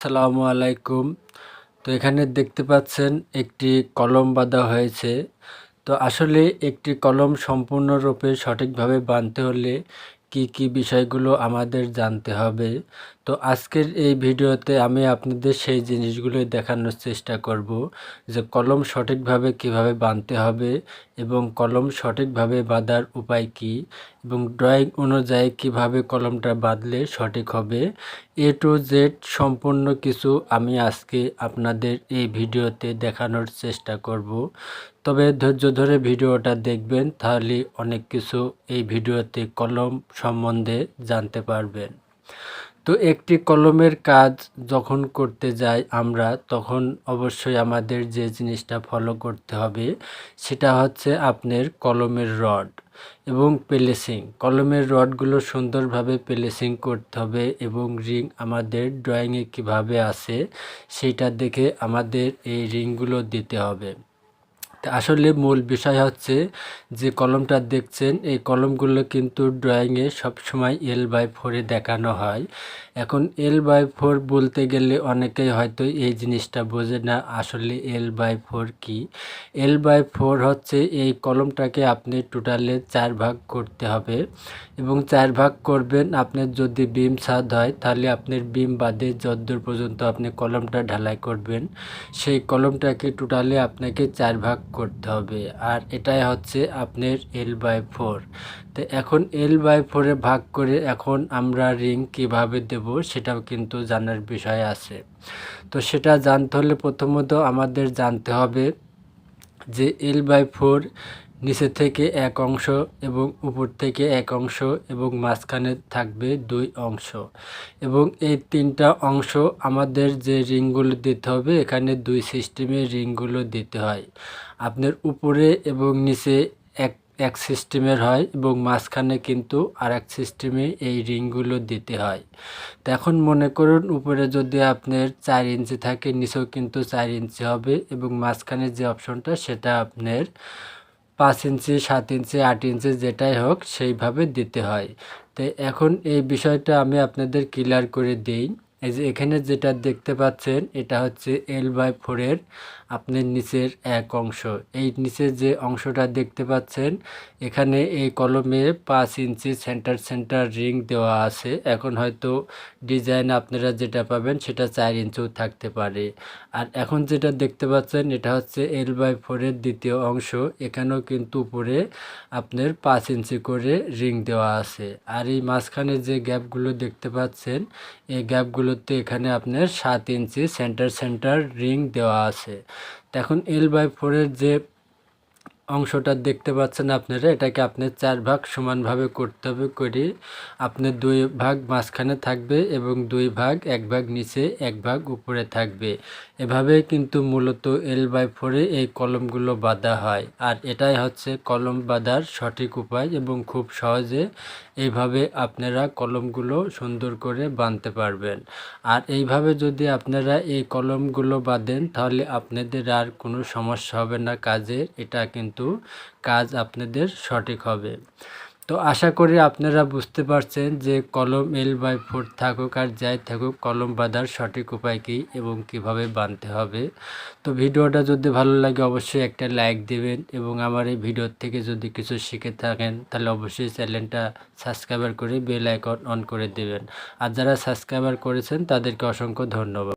আসসালামু আলাইকুম। তো এখানে দেখতে পাচ্ছেন একটি কলম বাঁধা হয়েছে। তো আসলে একটি কলম সম্পূর্ণরূপে সঠিকভাবে বাঁধতে হলে কি বিষয়গুলো আমাদের জানতে হবে। তো আজকের এই ভিডিওতে আমি আপনাদের সেই জিনিসগুলোই দেখানোর চেষ্টা করব যে কলম সঠিকভাবে কিভাবে বাঁধতে হবে এবং কলম সঠিকভাবে বাঁধার উপায় কি এবং ড্রয়িং অনুযায়ী কিভাবে কলমটা বাঁধলে সঠিক হবে। এ টু জেড সম্পূর্ণ কিছু আমি আজকে আপনাদের এই ভিডিওতে দেখানোর চেষ্টা করব। তবে ধৈর্য ধরে ভিডিওটা দেখবেন, তাহলে অনেক কিছু এই ভিডিওতে কলম সম্বন্ধে জানতে পারবেন। তো একটি কলমের কাজ যখন করতে যাই আমরা, তখন অবশ্যই আমাদের যে জিনিসটা ফলো করতে হবে সেটা হচ্ছে আপনার কলমের রড এবং পেলেসিং। কলমের রডগুলো সুন্দরভাবে পেলেসিং করতে হবে এবং রিং আমাদের ড্রয়িংয়ে কিভাবে আসে সেটা দেখে আমাদের এই রিংগুলো দিতে হবে। আসলে মূল বিষয় হচ্ছে যে কলমটা দেখছেন, এই কলমগুলো কিন্তু ড্রয়িংয়ে সবসময় L/4 দেখানো হয়। এখন L/4 বলতে গেলে অনেকেই হয়তো এই জিনিসটা বোঝে না আসলে L/4 কি। L/4 হচ্ছে এই কলমটাকে আপনি টোটালে 4 ভাগ করতে হবে এবং 4 ভাগ করবেন। আপনার যদি বিম ছাদ হয় তাহলে আপনার বিম বাদে যতদূর পর্যন্ত আপনি কলমটা ঢালাই করবেন সেই কলমটাকে টোটালি আপনাকে 4 ভাগ করতে হবে, আর এটাই হচ্ছে আপনার L/4। তো এখন L/4 ভাগ করে এখন আমরা রিং কিভাবে দেব সেটাও কিন্তু জানার বিষয় আছে। তো সেটা জানতে হলে প্রথমত আমাদের জানতে হবে যে L/4 নিচে থেকে এক অংশ এবং উপর থেকে এক অংশ এবং মাঝখানে থাকবে 2 অংশ, এবং এই 3টা অংশ আমাদের যে রিংগুলো দিতে হবে এখানে 2 সিস্টেমের রিংগুলো দিতে হয়। আপনার উপরে এবং নিচে এক সিস্টেমের হয় এবং মাঝখানে কিন্তু আরেক সিস্টেমে এই রিংগুলো দিতে হয়। তো এখন মনে করুন উপরে যদি আপনার 4 ইঞ্চি থাকে নিচেও কিন্তু 4 ইঞ্চি হবে এবং মাঝখানে যে অপশনটা সেটা আপনার 5 ইঞ্চি, 7 ইঞ্চি, 8 ইঞ্চি যেটাই হোক সেইভাবে দিতে হয়। তো এখন এই বিষয়টা আমি আপনাদের ক্লিয়ার করে দিই। এই যে এখানে যেটা দেখতে পাচ্ছেন এটা হচ্ছে L/4 এর আপনার নিচের এক অংশ। এই নিচের যে অংশটা দেখতে পাচ্ছেন এখানে এই কলমে 5 ইঞ্চি সেন্টার রিং দেওয়া আছে। এখন হয়তো ডিজাইন আপনারা যেটা পাবেন সেটা 4 ইঞ্চিও থাকতে পারে। আর এখন যেটা দেখতে পাচ্ছেন এটা হচ্ছে L/4 এর দ্বিতীয় অংশ। এখানেও কিন্তু উপরে আপনার 5 ইঞ্চি করে রিং দেওয়া আছে। আর এই মাঝখানে যে গ্যাপগুলো দেখতে পাচ্ছেন এই গ্যাপগুলোতে এখানে আপনার 7 ইঞ্চি সেন্টার রিং দেওয়া আছে। তো এখন L/4 এর যে অংশটা দেখতে পাচ্ছেন আপনারা, এটাকে আপনার 4 ভাগ সমানভাবে করতে হবে। করে আপনার 2 ভাগ মাঝখানে থাকবে এবং 2 ভাগ, 1 ভাগ নিচে 1 ভাগ উপরে থাকবে। এভাবে কিন্তু মূলত L/4 এ এই কলমগুলো বাঁধা হয়, আর এটাই হচ্ছে কলম বাঁধার সঠিক উপায় এবং খুব সহজে এইভাবে আপনারা কলমগুলো সুন্দর করে বাঁধতে পারবেন। আর এইভাবে যদি আপনারা এই কলমগুলো বাঁধেন তাহলে আপনাদের আর কোনো সমস্যা হবে না কাজের। এটা কিন্তু কাজ আপনাদের সঠিক হবে। তো আশা করি আপনারা বুঝতে পারছেন যে কলম L/4 থাকুক আর যাই থাকুক কলম বাঁধার সঠিক উপায় কী এবং কিভাবে বাঁধতে হবে। তো ভিডিওটা যদি ভালো লাগে অবশ্যই একটা লাইক দিবেন এবং আমার এই ভিডিও থেকে যদি কিছু শিখে থাকেন তাহলে অবশ্যই চ্যানেলটা সাবস্ক্রাইব করে বেল আইকন অন করে দেবেন। আর যারা সাবস্ক্রাইব করেছেন তাদেরকে অসংখ্য ধন্যবাদ।